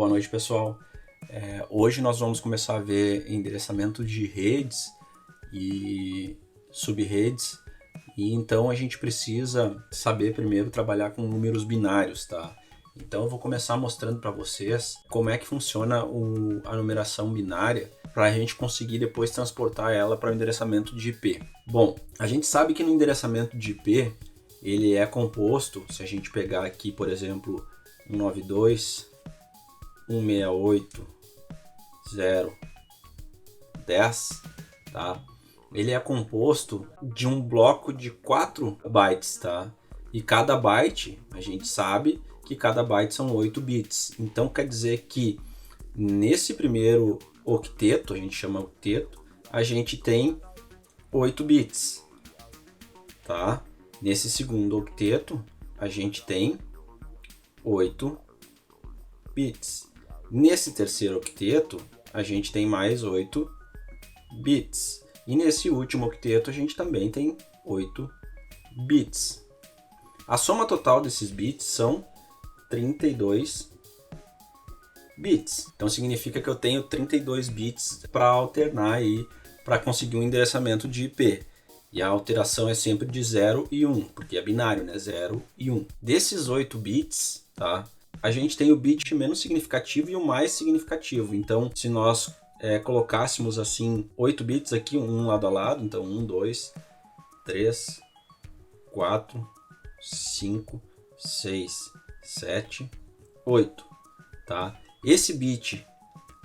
Boa noite, pessoal. Hoje nós vamos começar a ver endereçamento de redes e subredes, e então a gente precisa saber primeiro trabalhar com números binários, tá? Então eu vou começar mostrando para vocês como é que funciona a numeração binária para a gente conseguir depois transportar ela para o endereçamento de IP. Bom, a gente sabe que no endereçamento de IP ele é composto, se a gente pegar aqui, por exemplo, 192.168.0.10, tá? Ele é composto de um bloco de 4 bytes, tá? E cada byte, a gente sabe que cada byte são 8 bits. Então quer dizer que nesse primeiro octeto, a gente chama octeto, a gente tem 8 bits, tá? Nesse segundo octeto, a gente tem 8 bits. Nesse terceiro octeto, a gente tem mais 8 bits. E nesse último octeto, a gente também tem 8 bits. A soma total desses bits são 32 bits. Então significa que eu tenho 32 bits para alternar aí, para conseguir um endereçamento de IP. E a alteração é sempre de 0 e 1, porque é binário, né? 0 e 1. Desses 8 bits, tá? A gente tem o bit menos significativo e o mais significativo. Então, se nós colocássemos assim 8 bits aqui, um lado a lado, então 1, 2, 3, 4, 5, 6, 7, 8, tá? Esse bit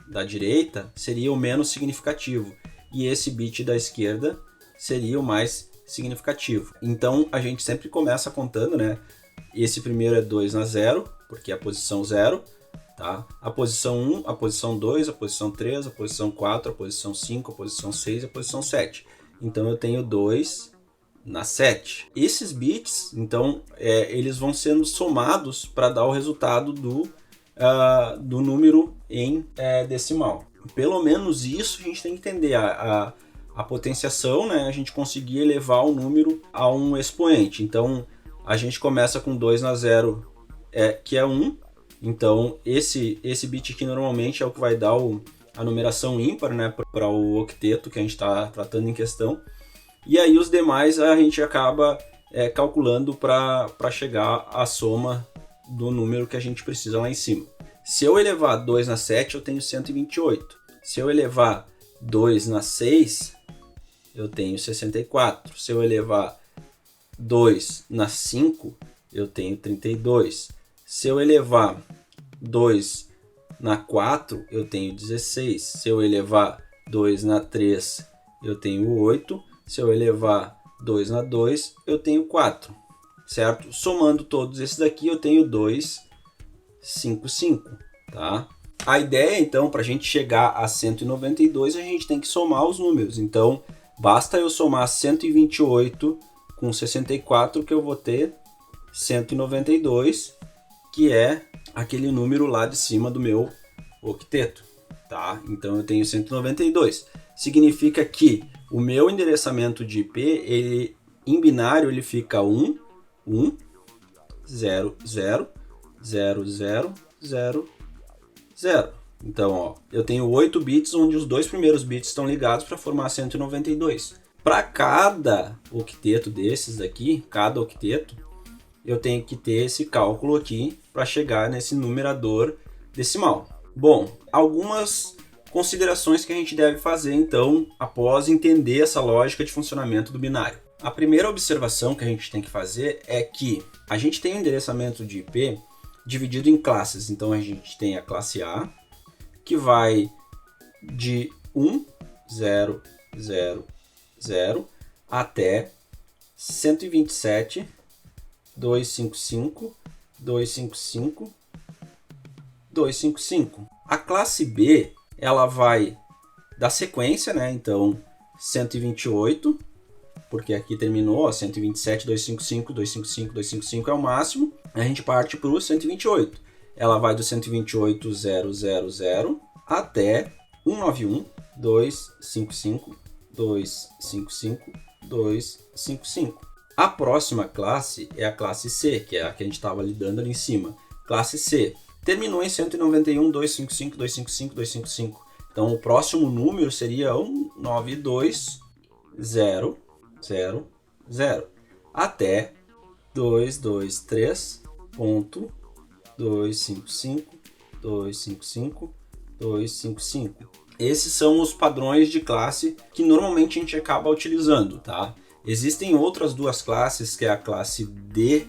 da direita seria o menos significativo e esse bit da esquerda seria o mais significativo. Então a gente sempre começa contando, né? Esse primeiro é 2 na 0, porque é a posição 0, tá? A posição 1, a posição 2, a posição 3, a posição 4, a posição 5, a posição 6 e a posição 7. Então eu tenho 2 na 7. Esses bits, então, eles vão sendo somados para dar o resultado do número em decimal. Pelo menos isso a gente tem que entender. A potenciação, né? A gente conseguir elevar o número a um expoente. Então, a gente começa com 2 na 0, que é 1. Então, esse bit aqui normalmente é o que vai dar a numeração ímpar, né? Para o octeto que a gente está tratando em questão. E aí os demais a gente acaba calculando para chegar à soma do número que a gente precisa lá em cima. Se eu elevar 2 na 7, eu tenho 128. Se eu elevar 2 na 6, eu tenho 64. Se eu elevar 2 na 5, eu tenho 32. Se eu elevar 2 na 4, eu tenho 16. Se eu elevar 2 na 3, eu tenho 8. Se eu elevar 2 na 2, eu tenho 4. Certo? Somando todos esses daqui, eu tenho 255. Tá? A ideia, então, para a gente chegar a 192, a gente tem que somar os números. Então, basta eu somar 128 com 64 que eu vou ter 192, que é aquele número lá de cima do meu octeto. Tá? Então, eu tenho 192. Significa que o meu endereçamento de IP, ele, em binário, ele fica 1, 1, 0, 0, 0, 0, 0, 0. Então, ó, eu tenho 8 bits, onde os dois primeiros bits estão ligados para formar 192. Para cada octeto desses daqui, cada octeto, eu tenho que ter esse cálculo aqui para chegar nesse numerador decimal. Bom, algumas considerações que a gente deve fazer, então, após entender essa lógica de funcionamento do binário. A primeira observação que a gente tem que fazer é que a gente tem um endereçamento de IP dividido em classes. Então, a gente tem a classe A, que vai de 1, 0, 0, 0 até 127, 255, 255, 255. A classe B, ela vai da sequência, né? Então, 128, porque aqui terminou, ó, 127, 255, 255, 255 é o máximo. A gente parte para o 128. Ela vai do 128, 000 até 191, 255, 255, 255. A próxima classe é a classe C, que é a que a gente estava lidando ali em cima. Classe C terminou em 191.255.255.255. Então o próximo número seria 192.0.0.0 até 223.255.255.255. Esses são os padrões de classe que normalmente a gente acaba utilizando, tá? Existem outras duas classes, que é a classe D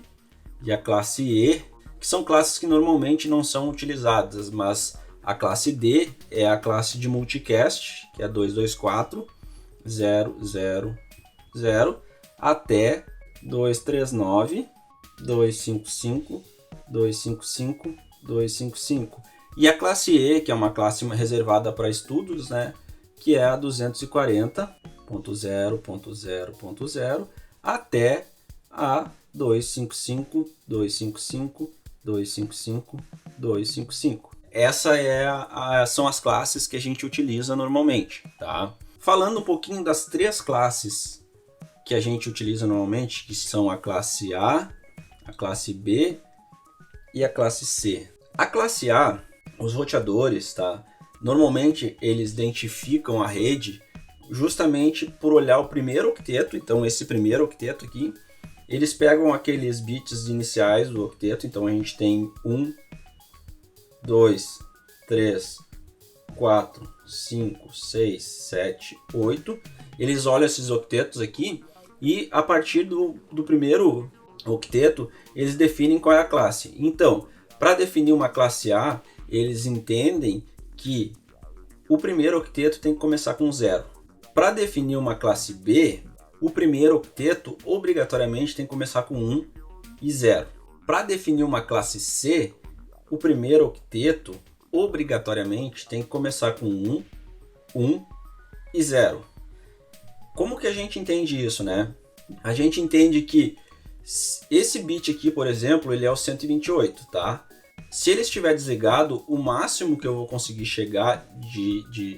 e a classe E, que são classes que normalmente não são utilizadas, mas a classe D é a classe de multicast, que é 224.0.0.0 até 239.255.255.255. E a classe E, que é uma classe reservada para estudos, né, que é a 240.0.0.0 até a 255.255.255.255. Essa são as classes que a gente utiliza normalmente, tá? Falando um pouquinho das três classes que a gente utiliza normalmente, que são a classe A, a classe B e a classe C. A classe A, os roteadores, tá? Normalmente eles identificam a rede justamente por olhar o primeiro octeto. Então esse primeiro octeto aqui, eles pegam aqueles bits iniciais do octeto. Então a gente tem 1, 2, 3, 4, 5, 6, 7, 8. Eles olham esses octetos aqui e a partir do primeiro octeto eles definem qual é a classe. Então, para definir uma classe A, eles entendem que o primeiro octeto tem que começar com 0. Para definir uma classe B, o primeiro octeto obrigatoriamente tem que começar com 1 e 0. Para definir uma classe C, o primeiro octeto obrigatoriamente tem que começar com 1, 1 e 0. Como que a gente entende isso, né? A gente entende que esse bit aqui, por exemplo, ele é o 128, tá? Se ele estiver desligado, o máximo que eu vou conseguir chegar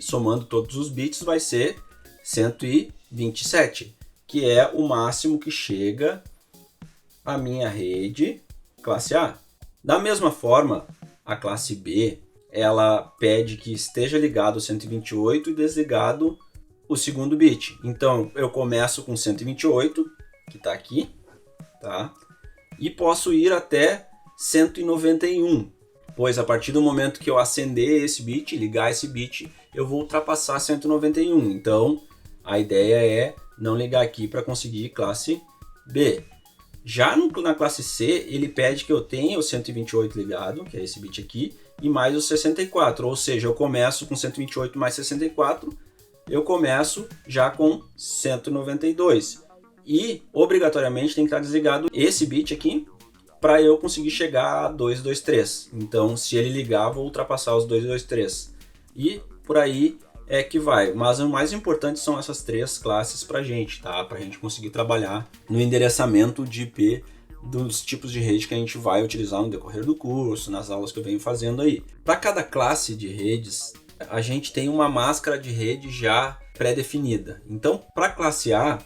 somando todos os bits vai ser 127, que é o máximo que chega a minha rede classe A. Da mesma forma, a classe B, ela pede que esteja ligado o 128 e desligado o segundo bit. Então, eu começo com 128, que está aqui, tá? E posso ir até 191, pois a partir do momento que eu acender esse bit, ligar esse bit, eu vou ultrapassar 191. Então, a ideia é não ligar aqui para conseguir classe B. Já na classe C, ele pede que eu tenha o 128 ligado, que é esse bit aqui, e mais o 64, ou seja, eu começo com 128 mais 64, eu começo já com 192. E, obrigatoriamente, tem que estar desligado esse bit aqui, para eu conseguir chegar a 223. Então, se ele ligar, vou ultrapassar os 223. E por aí é que vai. Mas o mais importante são essas três classes para a gente, tá? Para a gente conseguir trabalhar no endereçamento de IP dos tipos de rede que a gente vai utilizar no decorrer do curso, nas aulas que eu venho fazendo aí. Para cada classe de redes, a gente tem uma máscara de rede já pré-definida. Então, para a classe A,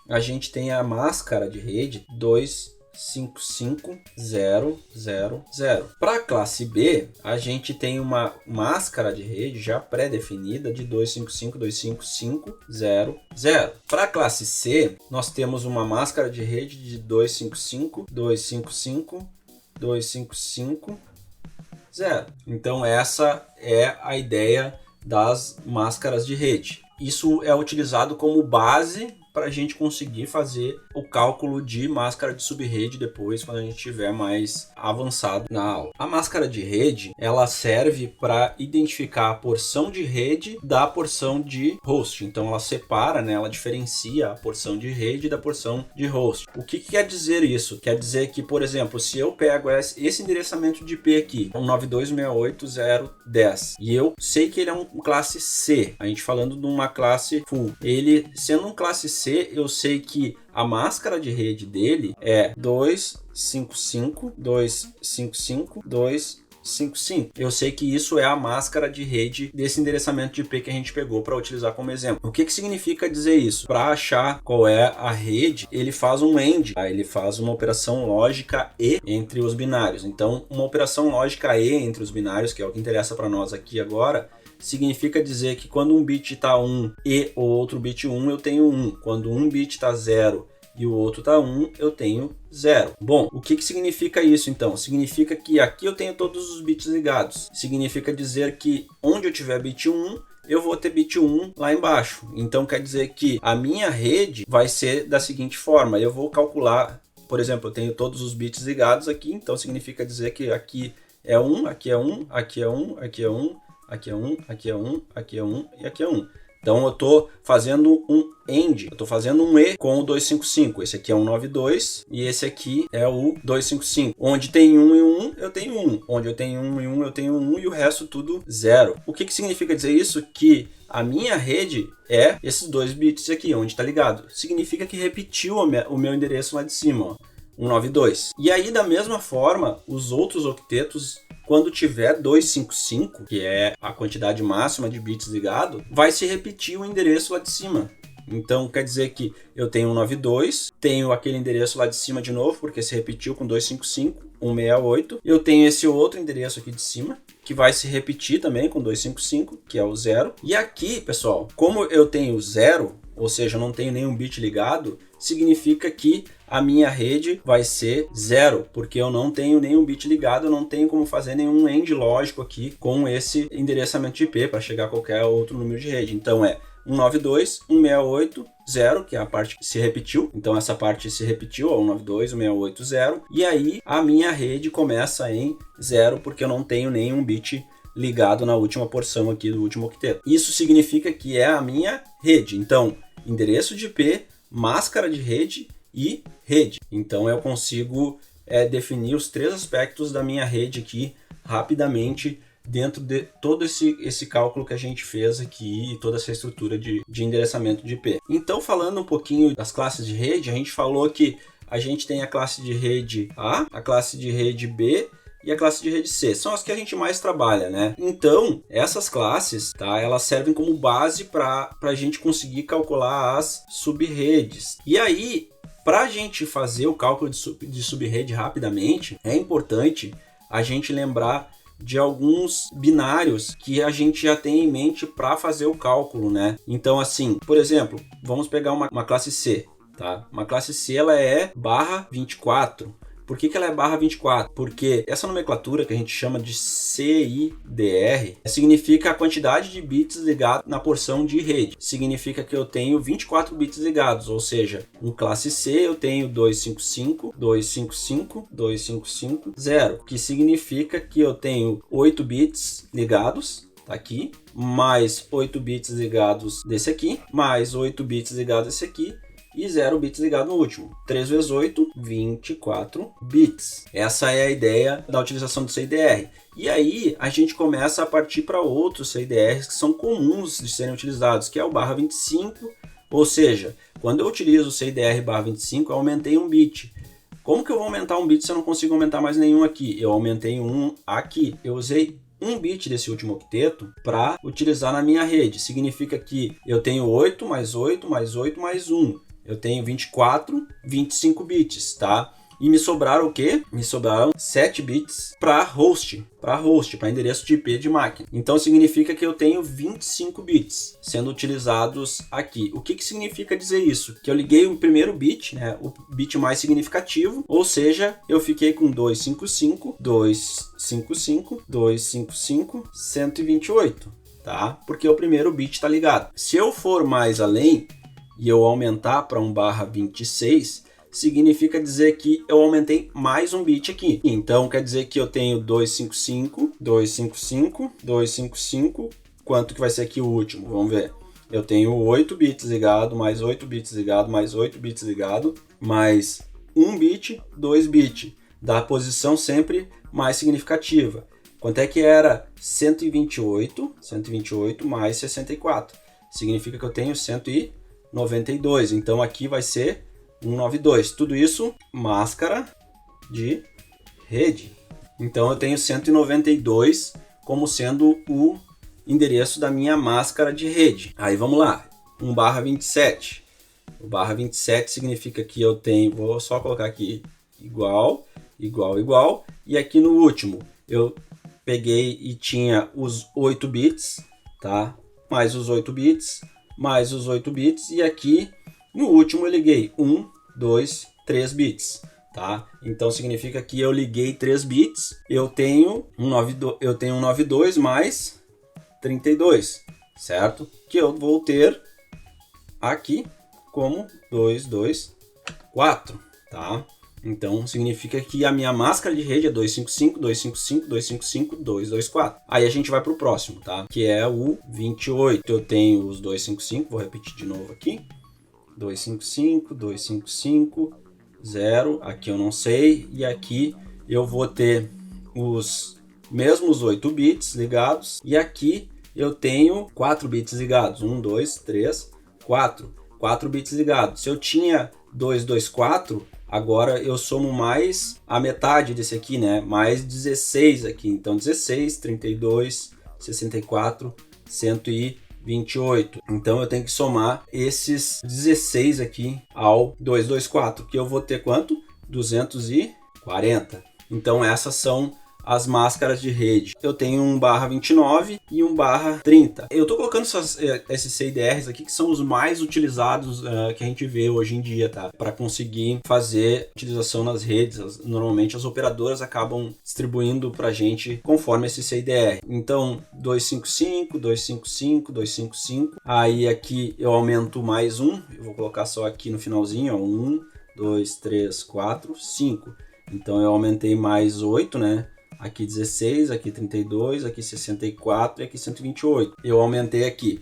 a gente tem a máscara de rede 255.0.0.0. Para a classe B, a gente tem uma máscara de rede já pré-definida de 255.255.0.0. Para a classe C, nós temos uma máscara de rede de 255.255.255.0. Então essa é a ideia das máscaras de rede. Isso é utilizado como base para a gente conseguir fazer o cálculo de máscara de subrede depois, quando a gente estiver mais avançado na aula. A máscara de rede, ela serve para identificar a porção de rede da porção de host. Então ela separa, né, ela diferencia a porção de rede da porção de host. O que quer dizer isso? Quer dizer que, por exemplo, se eu pego esse endereçamento de IP aqui, 192.168.0.10, e eu sei que ele é um classe C, a gente falando de uma classe full, ele sendo um classe C, eu sei que a máscara de rede dele é 255.255.255. 255. Eu sei que isso é a máscara de rede desse endereçamento de IP que a gente pegou para utilizar como exemplo. O que significa dizer isso? Para achar qual é a rede, ele faz um AND, tá? Ele faz uma operação lógica E entre os binários. Então, uma operação lógica E entre os binários, que é o que interessa para nós aqui agora, significa dizer que quando um bit está 1 e o outro bit 1, eu tenho 1. Quando um bit está 0 e o outro está 1, eu tenho 0. Bom, o que significa isso então? Significa que aqui eu tenho todos os bits ligados. Significa dizer que onde eu tiver bit 1, eu vou ter bit 1 lá embaixo. Então quer dizer que a minha rede vai ser da seguinte forma. Eu vou calcular, por exemplo, eu tenho todos os bits ligados aqui, então significa dizer que aqui é 1, aqui é 1, aqui é 1, aqui é 1, aqui é 1, aqui é 1, aqui é 1 e aqui é 1. Então eu estou fazendo um AND, eu estou fazendo um E com o 255. Esse aqui é o 192 e esse aqui é o 255. Onde tem 1 e 1, eu tenho 1. Onde eu tenho 1 e 1, eu tenho 1 e o resto tudo 0. O que significa dizer isso? Que a minha rede é esses 2 bits aqui, onde está ligado. Significa que repetiu o meu endereço lá de cima, ó, 192. E aí, da mesma forma, os outros octetos, quando tiver 255, que é a quantidade máxima de bits ligado, vai se repetir o endereço lá de cima. Então, quer dizer que eu tenho 192, tenho aquele endereço lá de cima de novo, porque se repetiu com 255, 168. Eu tenho esse outro endereço aqui de cima, que vai se repetir também com 255, que é o 0. E aqui, pessoal, como eu tenho 0, ou seja, eu não tenho nenhum bit ligado, significa que a minha rede vai ser 0, porque eu não tenho nenhum bit ligado, eu não tenho como fazer nenhum AND lógico aqui com esse endereçamento de IP para chegar a qualquer outro número de rede. Então é 192, 168, 0, que é a parte que se repetiu. Então essa parte se repetiu, 192, 168, 0. E aí a minha rede começa em 0, porque eu não tenho nenhum bit ligado na última porção aqui do último octeto. Isso significa que é a minha rede. Então, endereço de IP, máscara de rede e rede. Então eu consigo definir os 3 aspectos da minha rede aqui rapidamente dentro de todo esse cálculo que a gente fez aqui e toda essa estrutura de endereçamento de IP. Então, falando um pouquinho das classes de rede, a gente falou que a gente tem a classe de rede A, a classe de rede B e a classe de rede C. São as que a gente mais trabalha, né? Então, essas classes, tá, elas servem como base para a gente conseguir calcular as sub-redes. E aí, para a gente fazer o cálculo de sub-rede rapidamente, é importante a gente lembrar de alguns binários que a gente já tem em mente para fazer o cálculo, né? Então, assim, por exemplo, vamos pegar uma classe C, tá? Uma classe C, ela é /24. Por que ela é /24? Porque essa nomenclatura que a gente chama de CIDR significa a quantidade de bits ligados na porção de rede. Significa que eu tenho 24 bits ligados, ou seja, em classe C eu tenho 255, 255, 255, 0, que significa que eu tenho 8 bits ligados, tá aqui, mais 8 bits ligados desse aqui, mais 8 bits ligados desse aqui, e 0 bits ligado no último. 3 vezes 8, 24 bits. Essa é a ideia da utilização do CIDR. E aí a gente começa a partir para outros CIDRs que são comuns de serem utilizados, que é o /25, ou seja, quando eu utilizo o CIDR /25, eu aumentei um bit. Como que eu vou aumentar um bit se eu não consigo aumentar mais nenhum aqui? Eu aumentei um aqui. Eu usei um bit desse último octeto para utilizar na minha rede. Significa que eu tenho 8 mais 8 mais 8 mais 1. Eu tenho 24, 25 bits, tá? E me sobraram o quê? Me sobraram 7 bits para host, para endereço de IP de máquina. Então significa que eu tenho 25 bits sendo utilizados aqui. O que significa dizer isso? Que eu liguei o primeiro bit, né, o bit mais significativo, ou seja, eu fiquei com 255, 255, 255, 128, tá? Porque o primeiro bit está ligado. Se eu for mais além e eu aumentar para um /26, significa dizer que eu aumentei mais um bit aqui. Então, quer dizer que eu tenho 255, 255, 255. Quanto que vai ser aqui o último? Vamos ver. Eu tenho 8 bits ligado, mais 8 bits ligado, mais 8 bits ligado, mais 1 bit, 2 bits. Da posição sempre mais significativa. Quanto é que era? 128, 128 mais 64. Significa que eu tenho 192. Então, aqui vai ser 192. Tudo isso, máscara de rede. Então eu tenho 192 como sendo o endereço da minha máscara de rede. Aí vamos lá, 1/27. O barra 27 significa que eu tenho, vou só colocar aqui igual, igual, igual. E aqui no último eu peguei e tinha os 8 bits, tá? Mais os 8 bits, mais os 8 bits. E aqui no último eu liguei 1, 2, 3 bits. Tá? Então significa que eu liguei 3 bits, eu tenho um 92 mais 32, certo? Que eu vou ter aqui como 224, tá? Então significa que a minha máscara de rede é 255, 255, 255, 224. Aí a gente vai para o próximo, tá? Que é o 28. Eu tenho os 255, vou repetir de novo aqui. 255, 255, 0, aqui eu não sei, e aqui eu vou ter os mesmos 8 bits ligados, e aqui eu tenho 4 bits ligados, 1, 2, 3, 4 bits ligados. Se eu tinha 224, agora eu somo mais a metade desse aqui, né? Mais 16 aqui, então 16, 32, 64, 128. Então eu tenho que somar esses 16 aqui ao 224, que eu vou ter quanto? 240. Então essas são as máscaras de rede. Eu tenho 1/29 e 1/30. Eu estou colocando esses CIDRs aqui que são os mais utilizados que a gente vê hoje em dia, tá? Para conseguir fazer utilização nas redes. Normalmente as operadoras acabam distribuindo para a gente conforme esse CIDR. Então 255, 255, 255. Aí aqui eu aumento mais um. Eu vou colocar só aqui no finalzinho, ó, 1, 2, 3, 4, 5. Então eu aumentei mais 8, né? Aqui 16, aqui 32, aqui 64 e aqui 128. Eu aumentei aqui.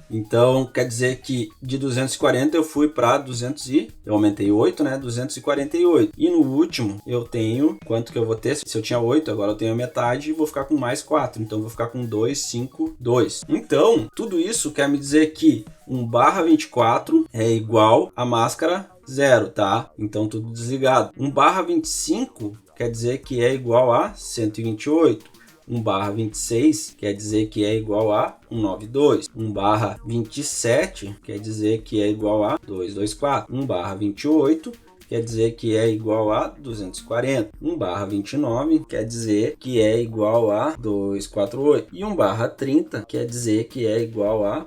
Então, quer dizer que de 240 eu fui para 200 e... Eu aumentei 8, né? 248. E no último eu tenho... Quanto que eu vou ter? Se eu tinha 8, agora eu tenho a metade e vou ficar com mais 4. Então, eu vou ficar com 252. Então, tudo isso quer me dizer que 1/24 é igual a máscara 0, tá? Então, tudo desligado. 1/25... quer dizer que é igual a 128. 1/26 quer dizer que é igual a 192. 1/27 quer dizer que é igual a 224. 1/28 quer dizer que é igual a 240. 1/29 quer dizer que é igual a 248. E 1/30 quer dizer que é igual a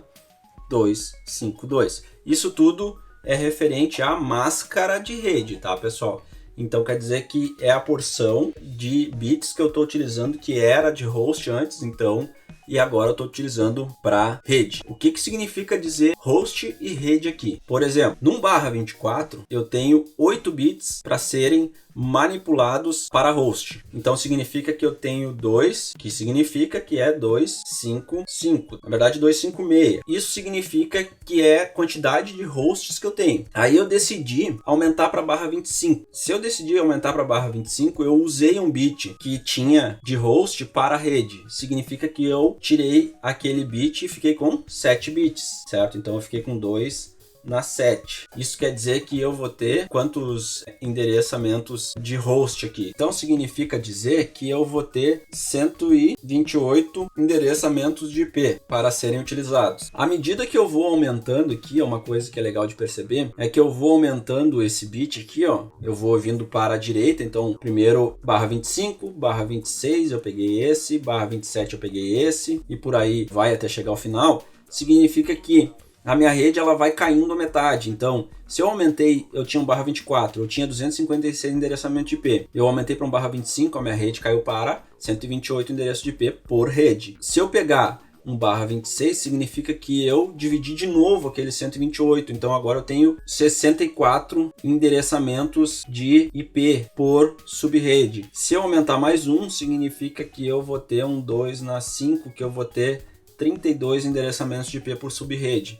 252. Isso tudo é referente à máscara de rede, tá, pessoal? Então quer dizer que é a porção de bits que eu estou utilizando que era de host antes, então, e agora eu estou utilizando para rede. O que significa dizer host e rede aqui? Por exemplo, no 1/24 eu tenho 8 bits para serem manipulados para host. Então significa que eu tenho 2, que significa que é 255. Na verdade 256. Isso significa que é a quantidade de hosts que eu tenho. Aí eu decidi aumentar para /25. Se eu decidi aumentar para /25, eu usei um bit que tinha de host para a rede. Significa que eu tirei aquele bit e fiquei com 7 bits, certo? Então eu fiquei com 2 na 7. Isso quer dizer que eu vou ter quantos endereçamentos de host aqui? Então significa dizer que eu vou ter 128 endereçamentos de IP para serem utilizados. À medida que eu vou aumentando aqui, uma coisa que é legal de perceber é que eu vou aumentando esse bit aqui, ó. Eu vou vindo para a direita, então primeiro /25, /26 eu peguei esse, /27 eu peguei esse e por aí vai até chegar ao final. Significa que a minha rede ela vai caindo a metade. Então, se eu aumentei, eu tinha um /24, eu tinha 256 endereçamentos de IP. Eu aumentei para um /25, a minha rede caiu para 128 endereços de IP por rede. Se eu pegar um /26, significa que eu dividi de novo aquele 128. Então, agora eu tenho 64 endereçamentos de IP por subrede. Se eu aumentar mais um, significa que eu vou ter um 2 na 5, que eu vou ter 32 endereçamentos de IP por subrede.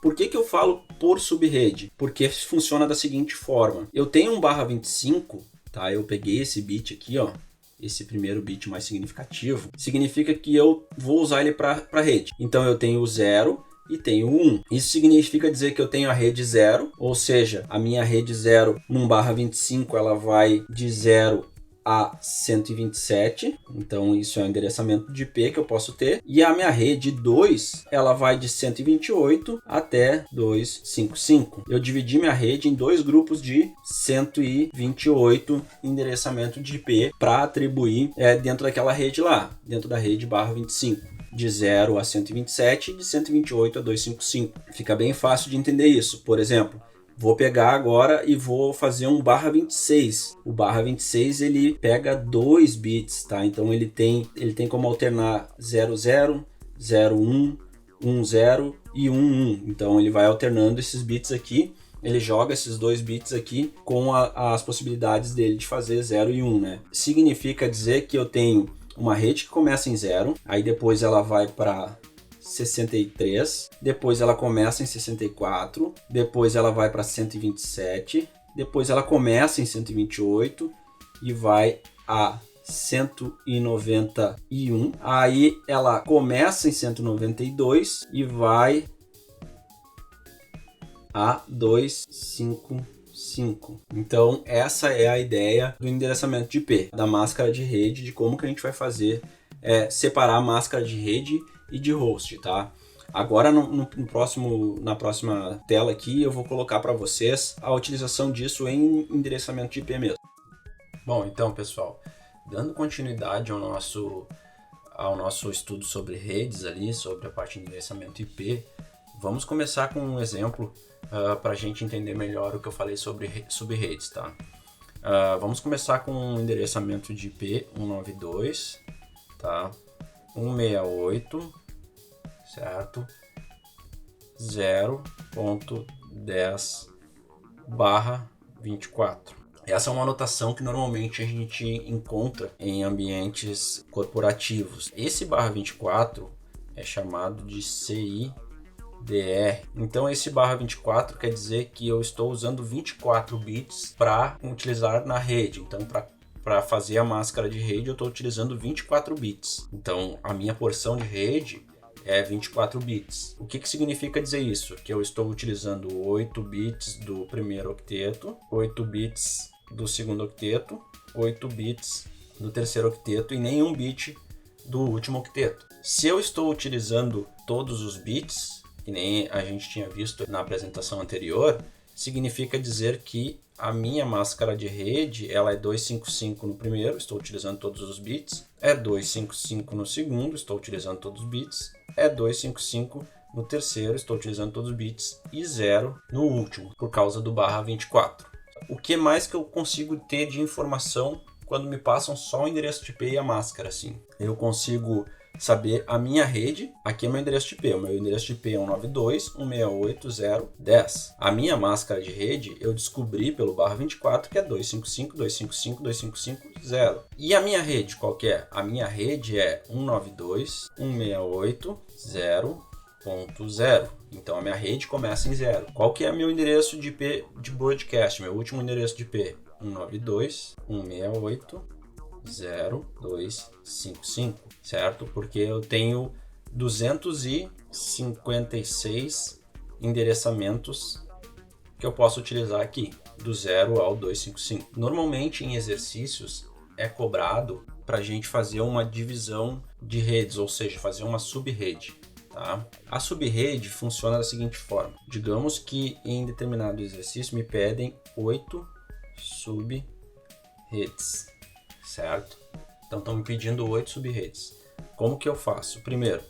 Por que eu falo por subrede? Porque funciona da seguinte forma. Eu tenho um /25, tá? Eu peguei esse bit aqui, ó. Esse primeiro bit mais significativo. Significa que eu vou usar ele para rede. Então eu tenho o 0 e tenho o 1. Isso significa dizer que eu tenho a rede 0, ou seja, a minha rede 0 num /25 ela vai de 0 a 127, então isso é o endereçamento de IP que eu posso ter, e a minha rede 2, ela vai de 128 até 255. Eu dividi minha rede em dois grupos de 128 endereçamento de IP para atribuir dentro daquela rede lá, dentro da rede /25. De 0 a 127 e de 128 a 255. Fica bem fácil de entender isso. Por exemplo, vou pegar agora e vou fazer um /26. O /26 ele pega 2 bits, tá? Então ele tem como alternar 00, 01, 10 e 11. Então ele vai alternando esses bits aqui. Ele joga esses 2 bits aqui com as possibilidades dele de fazer 0 e 1, né? Significa dizer que eu tenho uma rede que começa em 0, aí depois ela vai para 63, depois ela começa em 64, depois ela vai para 127, depois ela começa em 128 e vai a 191, aí ela começa em 192 e vai a 255. Então essa é a ideia do endereçamento de IP, da máscara de rede, de como que a gente vai fazer separar a máscara de rede e de host, tá? Agora na próxima tela aqui eu vou colocar para vocês a utilização disso em endereçamento de IP mesmo. Bom, então pessoal, dando continuidade ao nosso estudo sobre redes ali, sobre a parte de endereçamento IP, vamos começar com um exemplo para a gente entender melhor o que eu falei sobre subredes, tá? Vamos começar com um endereçamento de IP 192, tá? 168, certo? 0.10/24. Essa é uma anotação que normalmente a gente encontra em ambientes corporativos. Esse /24 é chamado de CIDR. Então esse /24 quer dizer que eu estou usando 24 bits para utilizar na rede. Então para fazer a máscara de rede eu estou utilizando 24 bits. Então a minha porção de rede é 24 bits. O que significa dizer isso? Que eu estou utilizando 8 bits do primeiro octeto, 8 bits do segundo octeto, 8 bits do terceiro octeto e nenhum bit do último octeto. Se eu estou utilizando todos os bits, que nem a gente tinha visto na apresentação anterior, significa dizer que a minha máscara de rede ela é 255 no primeiro, estou utilizando todos os bits, é 255 no segundo, estou utilizando todos os bits, é 255 no terceiro, estou utilizando todos os bits e 0 no último, por causa do /24. O que mais que eu consigo ter de informação quando me passam só o endereço de IP e a máscara assim? Eu consigo saber a minha rede, aqui é meu endereço de IP, o meu endereço de IP é 192.168.0.10. A minha máscara de rede eu descobri pelo /24 que é 255.255.255.0. E a minha rede qual que é? A minha rede é 192.168.0.0. Então a minha rede começa em 0. Qual que é meu endereço de IP de broadcast? Meu último endereço de IP? 192.168.0.255, certo? Porque eu tenho 256 endereçamentos que eu posso utilizar aqui, do 0 ao 255. Normalmente em exercícios é cobrado para a gente fazer uma divisão de redes, ou seja, fazer uma subrede. Tá? A subrede funciona da seguinte forma: digamos que em determinado exercício me pedem 8 subredes, certo? Então estão me pedindo 8 subredes. Como que eu faço? Primeiro,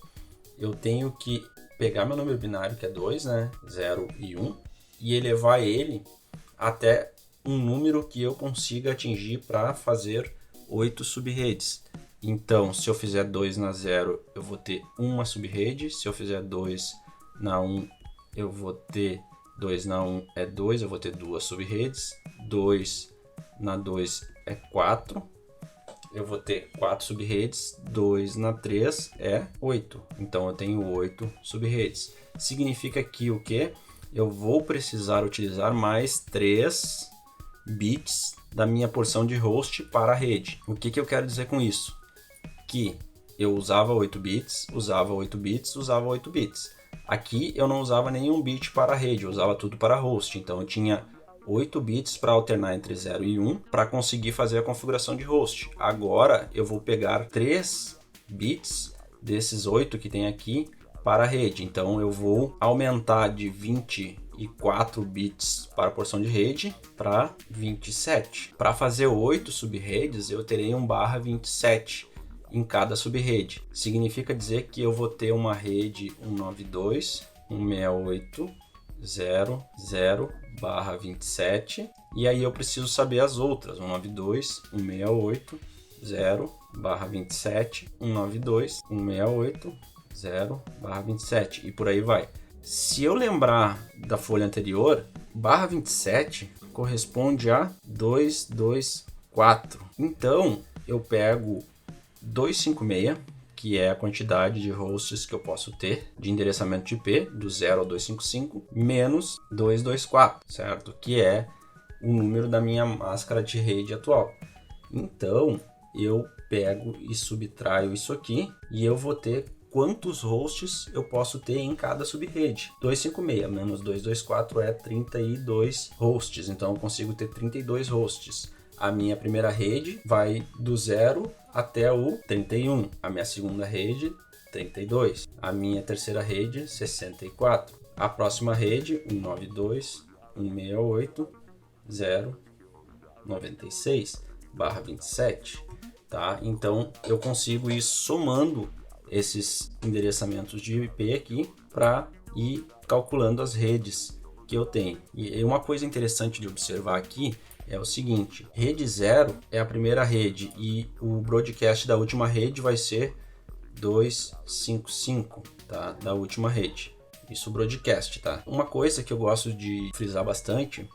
eu tenho que pegar meu número binário, que é 2, né? 0 e 1, e elevar ele até um número que eu consiga atingir para fazer 8 subredes. Então, se eu fizer 2 na 0, eu vou ter uma subrede. Se eu fizer 2 na 1, eu vou ter 2 na 1 é 2, eu vou ter 2 subredes. 2 na 2 é 4, eu vou ter 4 subredes. 2 na 3 é 8, então eu tenho 8 subredes. Significa que o quê? Eu vou precisar utilizar mais 3 bits da minha porção de host para a rede. O que eu quero dizer com isso? Que eu usava 8 bits, usava 8 bits, usava 8 bits. Aqui eu não usava nenhum bit para a rede, eu usava tudo para host. Então eu tinha 8 bits para alternar entre 0 e 1 para conseguir fazer a configuração de host. Agora eu vou pegar 3 bits desses 8 que tem aqui para a rede. Então eu vou aumentar de 24 bits para a porção de rede para 27. Para fazer 8 sub-redes, eu terei um /27 em cada sub-rede. Significa dizer que eu vou ter uma rede 192.168.0.0/27 e aí eu preciso saber as outras, 192.168.0/27, 192.168.0/27 e por aí vai. Se eu lembrar da folha anterior, /27 corresponde a 224. Então eu pego 256, que é a quantidade de hosts que eu posso ter de endereçamento de IP, do 0 ao 255, menos 224, certo? Que é o número da minha máscara de rede atual. Então, eu pego e subtraio isso aqui e eu vou ter quantos hosts eu posso ter em cada subrede. 256 menos 224 é 32 hosts, então eu consigo ter 32 hosts. A minha primeira rede vai do 0 até o 31. A minha segunda rede, 32. A minha terceira rede, 64. A próxima rede, 192.168.0.96/27. Tá? Então eu consigo ir somando esses endereçamentos de IP aqui para ir calculando as redes que eu tenho. E uma coisa interessante de observar aqui é o seguinte: rede 0 é a primeira rede e o broadcast da última rede vai ser 255, tá? Da última rede. Isso broadcast, tá? Uma coisa que eu gosto de frisar bastante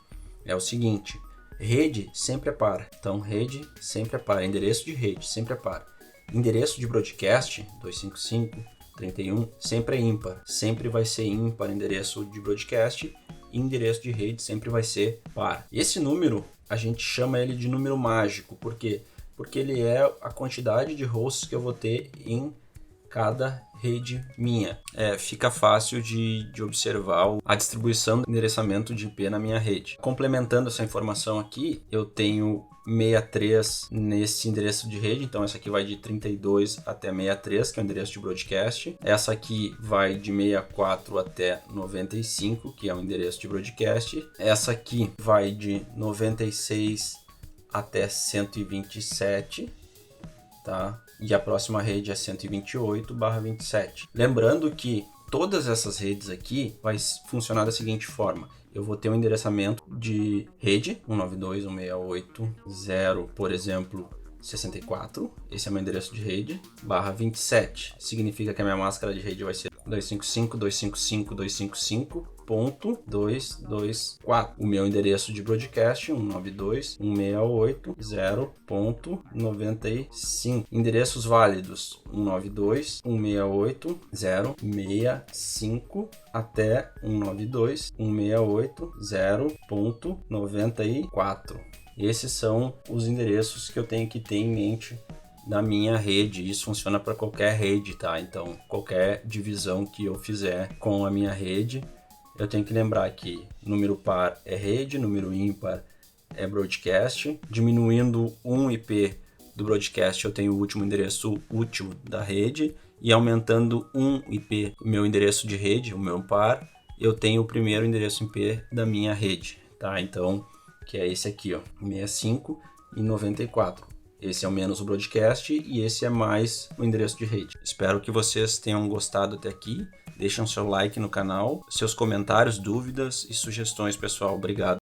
é o seguinte: rede sempre é par. Então, rede sempre é par. Endereço de rede sempre é par. Endereço de broadcast, 255, 31, sempre é ímpar. Sempre vai ser ímpar endereço de broadcast e endereço de rede sempre vai ser par. Esse número, a gente chama ele de número mágico. Por quê? Porque ele é a quantidade de hosts que eu vou ter em cada rede minha. Fica fácil de observar a distribuição do endereçamento de IP na minha rede. Complementando essa informação aqui, eu tenho 63 nesse endereço de rede, então essa aqui vai de 32 até 63, que é o endereço de broadcast. Essa aqui vai de 64 até 95, que é o endereço de broadcast. Essa aqui vai de 96 até 127, tá? E a próxima rede é 128/27. Lembrando que todas essas redes aqui vai funcionar da seguinte forma: eu vou ter um endereçamento de rede 192.168.0, por exemplo, 64. Esse é meu endereço de rede, /27. Significa que a minha máscara de rede vai ser 255.255.224. O meu endereço de broadcast, 192.168.0.95. Endereços válidos, 192.168.0.65 até 192.168.0.94. Esses são os endereços que eu tenho que ter em mente na minha rede. Isso funciona para qualquer rede, tá? Então, qualquer divisão que eu fizer com a minha rede, eu tenho que lembrar que número par é rede, número ímpar é broadcast. Diminuindo um IP do broadcast, eu tenho o último endereço útil da rede. E aumentando um IP, o meu endereço de rede, o meu par, eu tenho o primeiro endereço IP da minha rede, tá? Então, que é esse aqui, ó, 65 e 94. Esse é o menos o broadcast e esse é mais o endereço de rede. Espero que vocês tenham gostado até aqui. Deixem seu like no canal, seus comentários, dúvidas e sugestões, pessoal. Obrigado.